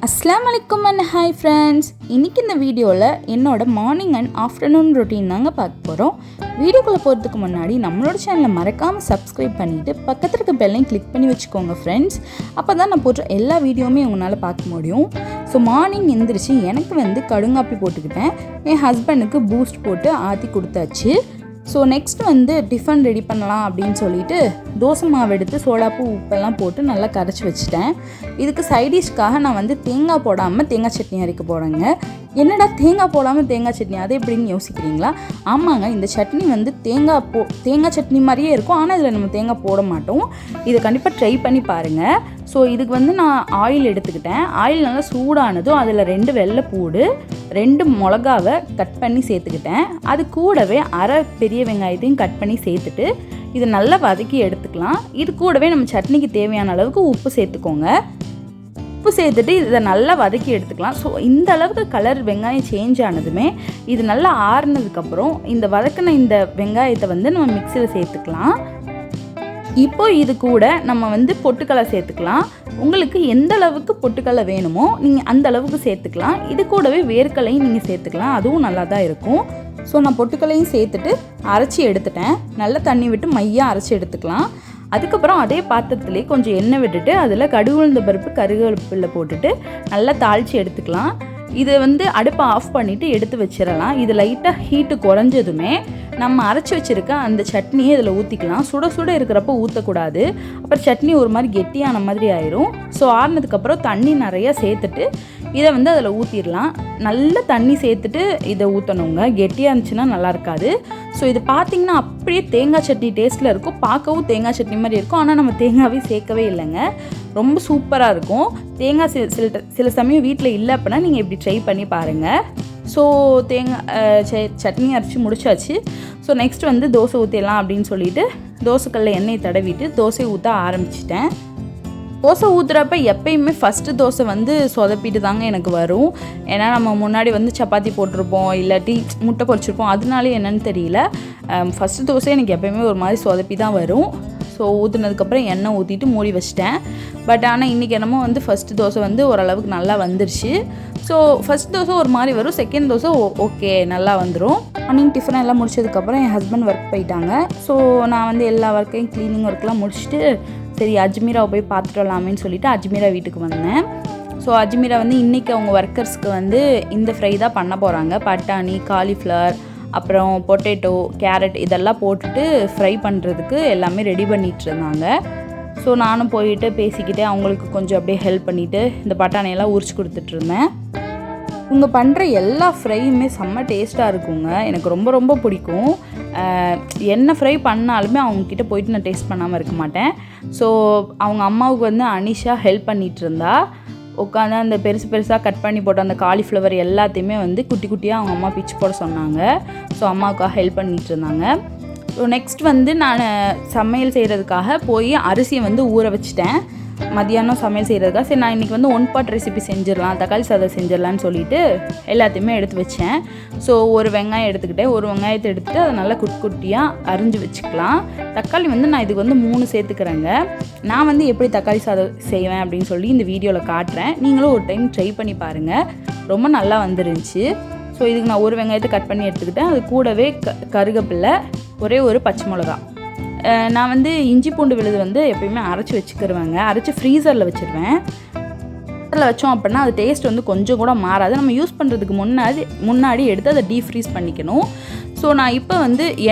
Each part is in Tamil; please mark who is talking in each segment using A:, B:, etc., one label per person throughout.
A: அஸ்ஸலாமு அலைக்கும் அண்ட் ஹாய் ஃப்ரெண்ட்ஸ். இன்றைக்கி இந்த வீடியோவில் என்னோட மார்னிங் அண்ட் ஆஃப்டர்நூன் ரொட்டீன் தாங்க பார்க்க போகிறோம். வீடியோக்குள்ளே போகிறதுக்கு முன்னாடி நம்மளோட சேனலை மறக்காமல் சப்ஸ்கிரைப் பண்ணிவிட்டு பக்கத்தில் இருக்க பெல்லையும் கிளிக் பண்ணி வச்சுக்கோங்க ஃப்ரெண்ட்ஸ். அப்போ தான் நான் போடுற எல்லா வீடியோவுமே உங்களால் பார்க்க முடியும். ஸோ மார்னிங் எந்திரிச்சு எனக்கு கடுங்காப்பி போட்டுக்கிட்டேன். என் ஹஸ்பண்டுக்கு பூஸ்ட் போட்டு ஆற்றி கொடுத்தாச்சு. ஸோ நெக்ஸ்ட் டிஃபன் ரெடி பண்ணலாம் அப்படின்னு சொல்லிட்டு தோசை மாவு எடுத்து சோடாப்பு உப்பெல்லாம் போட்டு நல்லா கரைச்சி வச்சுட்டேன். இதுக்கு சைடிஷ்காக நான் தேங்காய் போடாமல் தேங்காய் சட்னி அரைக்க போகிறேங்க. என்னடா தேங்காய் போடாமல் தேங்காய் சட்னி அது எப்படின்னு யோசிக்கிறீங்களா? ஆமாங்க, இந்த சட்னி தேங்காய் சட்னி மாதிரியே இருக்கும். ஆனால் இதில் நம்ம தேங்காய் போட மாட்டோம். இதை கண்டிப்பாக ட்ரை பண்ணி பாருங்கள். ஸோ இதுக்கு நான் ஆயில் எடுத்துக்கிட்டேன். ஆயில் நல்லா சூடானதும் அதில் 2 வெள்ளைப்பூடு 2 மிளகாவை கட் பண்ணி சேர்த்துக்கிட்டேன். அது கூடவே அரை பெரிய வெங்காயத்தையும் கட் பண்ணி சேர்த்துட்டு இதை நல்லா வதக்கி எடுத்துக்கலாம். இது கூடவே நம்ம சட்னிக்கு தேவையான அளவுக்கு உப்பு சேர்த்துக்கோங்க. உப்பு சேர்த்துட்டு இதை நல்லா வதக்கி எடுத்துக்கலாம். ஸோ இந்த அளவுக்கு கலர் வெங்காயம் சேஞ்ச் ஆனதுமே இது நல்லா ஆறுனதுக்கப்புறம் இந்த வதக்கின இந்த வெங்காயத்தை நம்ம மிக்சியில் சேர்த்துக்கலாம். இப்போ இது கூட நம்ம பொட்டுக்கடலை சேர்த்துக்கலாம். உங்களுக்கு எந்த அளவுக்கு பொட்டுக்கடலை வேணுமோ நீங்கள் அந்த அளவுக்கு சேர்த்துக்கலாம். இது கூடவே வேர்க்கடலையும் நீங்கள் சேர்த்துக்கலாம், அதுவும் நல்லா தான் இருக்கும். ஸோ நான் பொட்டுக்கடலையும் சேர்த்துட்டு அரைச்சி எடுத்துட்டேன். நல்லா தண்ணி விட்டு மையாக அரைச்சி எடுத்துக்கலாம். அதுக்கப்புறம் அதே பாத்திரத்துலேயே கொஞ்சம் எண்ணெய் விட்டுட்டு அதில் கடுகு உளுந்த பருப்பு கருவேப்பிலை போட்டுட்டு நல்லா தாளித்து எடுத்துக்கலாம். இதை அடுப்பை ஆஃப் பண்ணிவிட்டு எடுத்து வச்சிடலாம். இது லைட்டாக ஹீட்டு குறைஞ்சதுமே நம்ம அரைச்சி வச்சுருக்க அந்த சட்னியை இதில் ஊற்றிக்கலாம். சுட சுட இருக்கிறப்ப ஊற்றக்கூடாது, அப்புறம் சட்னி ஒரு மாதிரி கெட்டியான மாதிரி ஆயிரும். ஸோ ஆறுனதுக்கப்புறம் தண்ணி நிறையா சேர்த்துட்டு இதை அதில் ஊற்றிடலாம். நல்ல தண்ணி சேர்த்துட்டு இதை ஊற்றணுங்க. கெட்டியாக இருந்துச்சுன்னா நல்லா இருக்காது. ஸோ இது பார்த்திங்கன்னா அப்படியே தேங்காய் சட்னி டேஸ்ட்டில் இருக்கும். பார்க்கவும் தேங்காய் சட்னி மாதிரி இருக்கும். ஆனால் நம்ம தேங்காவே சேர்க்கவே இல்லைங்க. ரொம்ப சூப்பராக இருக்கும். தேங்காய் சில சமயம் வீட்டில் இல்லை அப்படின்னா நீங்கள் இப்படி ட்ரை பண்ணி பாருங்கள். ஸோ தேங்காய் சட்னி அரைச்சி முடிச்சாச்சு. ஸோ நெக்ஸ்ட் தோசை ஊற்றிடலாம் அப்படின்னு சொல்லிட்டு தோசைக்கல்ல எண்ணெய் தடவிட்டு தோசை ஊற்ற ஆரம்பிச்சிட்டேன். தோசை ஊற்றுறப்ப எப்பயுமே ஃபஸ்ட்டு தோசை சொதப்பிட்டு தாங்க எனக்கு வரும். ஏன்னா நம்ம முன்னாடி சப்பாத்தி போட்டிருப்போம், இல்லாட்டி முட்டை பொரிச்சிருப்போம். அதனால என்னன்னு தெரியல, ஃபஸ்ட்டு தோசை எனக்கு எப்பயுமே ஒரு மாதிரி சொதப்பி தான் வரும். ஸோ ஊற்றுனதுக்கப்புறம் எண்ணெய் ஊற்றிட்டு மூடி வச்சிட்டேன். பட் ஆனால் இன்றைக்கி என்னமோ ஃபஸ்ட்டு தோசை ஓரளவுக்கு நல்லா வந்துருச்சு. ஸோ ஃபஸ்ட் தோசை ஒரு மாதிரி வரும், செகண்ட் தோசை ஓகே நல்லா வந்துடும். மார்னிங் டிஃபன் எல்லாம் முடிச்சதுக்கப்புறம் என் ஹஸ்பண்ட் ஒர்க் போயிட்டாங்க. ஸோ நான் எல்லா ஒர்க்கையும் க்ளீனிங் ஒர்க்லாம் முடிச்சுட்டு சரி அஜ்மீராவை போய் பார்த்துட்டு வரலாமேன்னு சொல்லிட்டு அஜ்மீரா வீட்டுக்கு வந்தேன். ஸோ அஜ்மீரா இன்றைக்கி அவங்க ஒர்க்கர்ஸ்க்கு இந்த ஃப்ரை தான் பண்ண போகிறாங்க. பட்டாணி, காலிஃப்ளவர், அப்புறம் பொட்டேட்டோ, கேரட் இதெல்லாம் போட்டுட்டு ஃப்ரை பண்ணுறதுக்கு எல்லாமே ரெடி பண்ணிகிட்டு இருந்தாங்க. ஸோ நானும் போயிட்டு பேசிக்கிட்டே அவங்களுக்கு கொஞ்சம் அப்படியே ஹெல்ப் பண்ணிவிட்டு இந்த பட்டாணியெல்லாம் உரிச்சு கொடுத்துட்ருந்தேன். இவங்க பண்ணுற எல்லா ஃப்ரையுமே செம்ம டேஸ்ட்டாக இருக்குங்க. எனக்கு ரொம்ப ரொம்ப பிடிக்கும். என்ன ஃப்ரை பண்ணாலுமே அவங்கக்கிட்ட போயிட்டு நான் டேஸ்ட் பண்ணாமல் இருக்க மாட்டேன். ஸோ அவங்க அம்மாவுக்கு அனிஷா ஹெல்ப் பண்ணிகிட்டு இருந்தா. உட்காந்து அந்த பெருசாக கட் பண்ணி போட்ட அந்த காலிஃப்ளவர் எல்லாத்தையுமே குட்டி குட்டியாக அவங்க அம்மா பிச்சு போட சொன்னாங்க. ஸோ அம்மாவுக்காக ஹெல்ப் பண்ணிகிட்டு இருந்தாங்க. ஸோ நெக்ஸ்ட் நான் சமையல் செய்கிறதுக்காக போய் அரிசியை ஊற வச்சுட்டேன். மதியானம் சமையல் செய்கிறதுக்காக சரி நான் இன்றைக்கி 1 பாட் ரெசிபி செஞ்சிடலாம், தக்காளி சாதம் செஞ்சிடலான்னு சொல்லிட்டு எல்லாத்தையுமே எடுத்து வச்சேன். ஸோ ஒரு வெங்காயம் எடுத்துக்கிட்டேன். ஒரு வெங்காயத்தை எடுத்துகிட்டு அதை நல்லா குட்டியாக அரிஞ்சு வச்சுக்கலாம். தக்காளி நான் இதுக்கு 3 சேர்த்துக்கிறேங்க. நான் எப்படி தக்காளி சாதம் செய்வேன் அப்படின்னு சொல்லி இந்த வீடியோவில் காட்டுறேன். நீங்களும் ஒரு டைம் ட்ரை பண்ணி பாருங்கள், ரொம்ப நல்லா வந்துருந்துச்சு. ஸோ இதுக்கு நான் ஒரு வெங்காயத்தை கட் பண்ணி எடுத்துக்கிட்டேன். அது கூடவே கருவேப்பிலை, ஒரே ஒரு பச்சை மிளகா. நான் இஞ்சி பூண்டு விழுது எப்பயுமே அரைச்சி வச்சுக்கிருவேங்க. அரைச்சி ஃப்ரீசரில் வச்சுருவேன். ஃப்ரீசரில் வச்சோம் அப்படின்னா அது டேஸ்ட் கொஞ்சம் கூட மாறாது. நம்ம யூஸ் பண்ணுறதுக்கு முன்னாடி எடுத்து அதை டீஃப்ரீஸ் பண்ணிக்கணும். ஸோ நான் இப்போ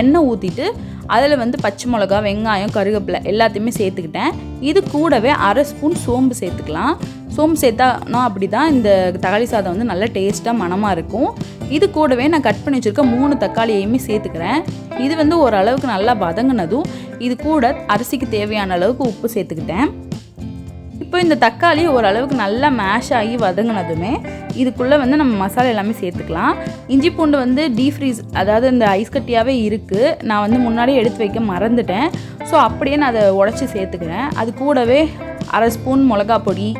A: எண்ணெய் ஊற்றிட்டு அதில் பச்சை மிளகா, வெங்காயம், கருவேப்பிலை எல்லாத்தையுமே சேர்த்துக்கிட்டேன். இது கூடவே அரை ஸ்பூன் சோம்பு சேர்த்துக்கலாம். சோம்பு சேர்த்தானா அப்படி தான் இந்த தக்காளி சாதம் நல்லா டேஸ்ட்டாக மணமாக இருக்கும். இது கூடவே நான் கட் பண்ணி வச்சுருக்க 3 தக்காளியையுமே சேர்த்துக்கிறேன். இது ஓரளவுக்கு நல்லா வதங்கினதும் இது கூட அரிசிக்கு தேவையான அளவுக்கு உப்பு சேர்த்துக்கிட்டேன். இப்போ இந்த தக்காளி ஓரளவுக்கு நல்லா மேஷ் ஆகி வதங்கினதுமே இதுக்குள்ளே நம்ம மசாலா எல்லாமே சேர்த்துக்கலாம். இஞ்சி பூண்டு டீஃப்ரீஸ், அதாவது இந்த ஐஸ் கட்டியாகவே இருக்குது. நான் முன்னாடியே எடுத்து வைக்க மறந்துட்டேன். ஸோ அப்படியே நான் அதை உடச்சி சேர்த்துக்கிறேன். அது கூடவே அரை ஸ்பூன் மிளகா பொடி,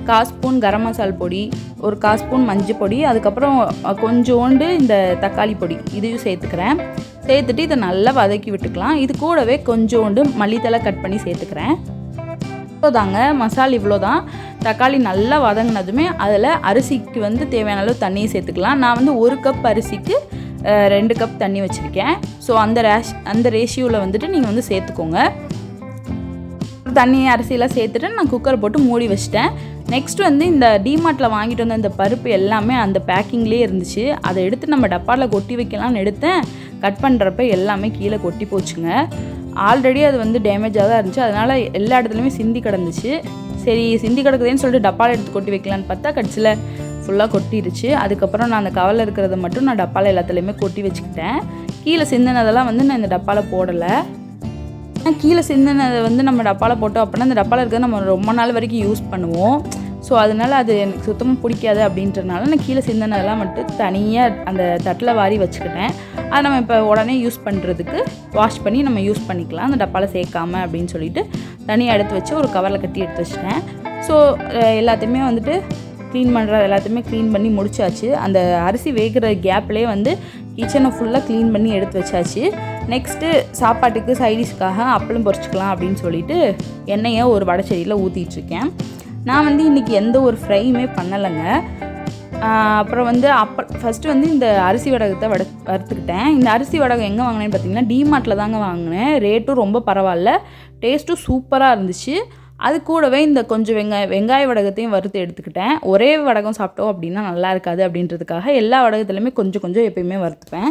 A: 1/4 ஸ்பூன் கரம் மசால் பொடி, ஒரு 1/4 ஸ்பூன் மஞ்சள் பொடி, அதுக்கப்புறம் கொஞ்சோண்டு இந்த தக்காளி பொடி இதையும் சேர்த்துக்கிறேன். சேர்த்துட்டு இதை நல்லா வதக்கி விட்டுக்கலாம். இது கூடவே கொஞ்சோண்டு மல்லித்தலை கட் பண்ணி சேர்த்துக்கிறேன். இவ்வளோதாங்க மசாலா, இவ்வளோதான். தக்காளி நல்லா வதங்கினதுமே அதில் அரிசிக்கு வந்து தேவையான அளவு தண்ணியை சேர்த்துக்கலாம். நான் வந்து 1 கப் அரிசிக்கு 2 கப் தண்ணி வச்சுருக்கேன். ஸோ அந்த ரேஷியோவில் வந்துட்டு நீங்கள் வந்து சேர்த்துக்கோங்க. தண்ணியை அரிசியெல்லாம் சேர்த்துட்டு நான் குக்கரை போட்டு மூடி வச்சிட்டேன். நெக்ஸ்ட் வந்து இந்த டிமார்ட்டில் வாங்கிட்டு வந்த இந்த பருப்பு எல்லாமே அந்த பேக்கிங்லேயே இருந்துச்சு. அதை எடுத்து நம்ம டப்பாவில் கொட்டி வைக்கலாம்னு எடுத்தேன். கட் பண்ணுறப்ப எல்லாமே கீழே கொட்டி போச்சுங்க. ஆல்ரெடி அது வந்து டேமேஜாக தான் இருந்துச்சு. அதனால் எல்லா இடத்துலையுமே சிந்தி கிடந்துச்சு. சரி சிந்தி கிடக்குதுன்னு சொல்லிட்டு டப்பாவில் எடுத்து கொட்டி வைக்கலான்னு பார்த்தா கடைசியில் ஃபுல்லாக கொட்டிடுச்சு. அதுக்கப்புறம் நான் அந்த கவரில் இருக்கிறத மட்டும் நான் டப்பாவில் எல்லாத்துலேயுமே கொட்டி வச்சுக்கிட்டேன். கீழே சிந்தினதெல்லாம் வந்து நான் இந்த டப்பாவில் போடலை. கீழே சிந்தினதை வந்து நம்ம டப்பாவில் போட்டோம் அப்படின்னா அந்த டப்பாவில் இருக்கிறத நம்ம ரொம்ப நாள் வரைக்கும் யூஸ் பண்ணுவோம். ஸோ அதனால் அது எனக்கு சுத்தமாக பிடிக்காது அப்படின்றனால நான் கீழே சிந்தினதெல்லாம் மட்டும் தனியாக அந்த தட்டில் வாரி வச்சுக்கிட்டேன். அதை நம்ம இப்போ உடனே யூஸ் பண்ணுறதுக்கு வாஷ் பண்ணி நம்ம யூஸ் பண்ணிக்கலாம், அந்த டப்பாவில் சேர்க்காம அப்படின்னு சொல்லிட்டு தனியாக எடுத்து வச்சு ஒரு கவரில் கட்டி எடுத்து வச்சிட்டேன். ஸோ எல்லாத்தையுமே வந்துட்டு க்ளீன் பண்ணுறது எல்லாத்தையுமே க்ளீன் பண்ணி முடிச்சாச்சு. அந்த அரிசி வேகிற கேப்லேயே வந்து கிச்சனை ஃபுல்லாக க்ளீன் பண்ணி எடுத்து வச்சாச்சு. நெக்ஸ்ட்டு சாப்பாட்டுக்கு சைடிஷ்காக அப்பளம் பொரிச்சிக்கலாம் அப்படின்னு சொல்லிட்டு எண்ணெயை ஒரு வடைச்செடியில் ஊற்றிட்டுருக்கேன். நான் வந்து இன்றைக்கி எந்த ஒரு ஃப்ரையுமே பண்ணலைங்க. அப்புறம் வந்து ஃபஸ்ட்டு வந்து இந்த அரிசி வடகத்தை வறுத்துக்கிட்டேன். இந்த அரிசி வடகம் எங்கே வாங்கினேன்னு பார்த்தீங்கன்னா டிமார்ட்டில் தாங்க வாங்கினேன். ரேட்டும் ரொம்ப பரவாயில்ல, டேஸ்ட்டும் சூப்பராக இருந்துச்சு. அது கூடவே இந்த கொஞ்சம் வெங்காய வடகத்தையும் வறுத்து எடுத்துக்கிட்டேன். ஒரே வடகம் சாப்பிட்டோம் அப்படின்னா நல்லா இருக்காது அப்படின்றதுக்காக எல்லா வடகத்துலையுமே கொஞ்சம் கொஞ்சம் எப்பயுமே வறுத்துப்பேன்.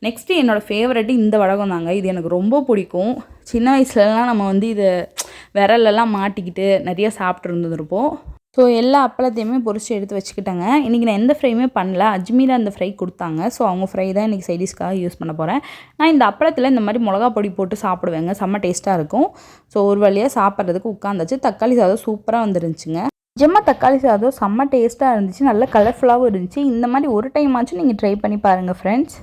A: நெக்ஸ்ட்டு என்னோடய ஃபேவரெட்டு இந்த வடகம் தாங்க. இது எனக்கு ரொம்ப பிடிக்கும். சின்ன வயசுலலாம் நம்ம வந்து இதை விரலெல்லாம் மாட்டிக்கிட்டு நிறைய சாப்பிட்டு இருந்துருப்போம். ஸோ எல்லா அப்பளத்தையுமே பொரிச்சு எடுத்து வச்சுக்கிட்டேங்க. இன்றைக்கி நான் எந்த ஃப்ரையுமே பண்ணல. அஜ்மீரா அந்த ஃப்ரை கொடுத்தாங்க. ஸோ அவங்க ஃப்ரை தான் இன்றைக்கி சைடிஷ்காக யூஸ் பண்ண போகிறேன். நான் இந்த அப்பளத்தில் இந்த மாதிரி மிளகா பொடி போட்டு சாப்பிடுவேங்க. செம்ம டேஸ்ட்டாக இருக்கும். ஸோ ஒரு வழியாக சாப்பிட்றதுக்கு உட்காந்தாச்சு. தக்காளி சாதம் சூப்பராக வந்துருந்துச்சுங்க. நிஜமாக தக்காளி சாதம் செம்ம டேஸ்ட்டாக இருந்துச்சு. நல்ல கலர்ஃபுல்லாகவும் இருந்துச்சு. இந்த மாதிரி ஒரு டைம் ஆச்சும் நீங்கள் ட்ரை பண்ணி பாருங்கள் ஃப்ரெண்ட்ஸ்.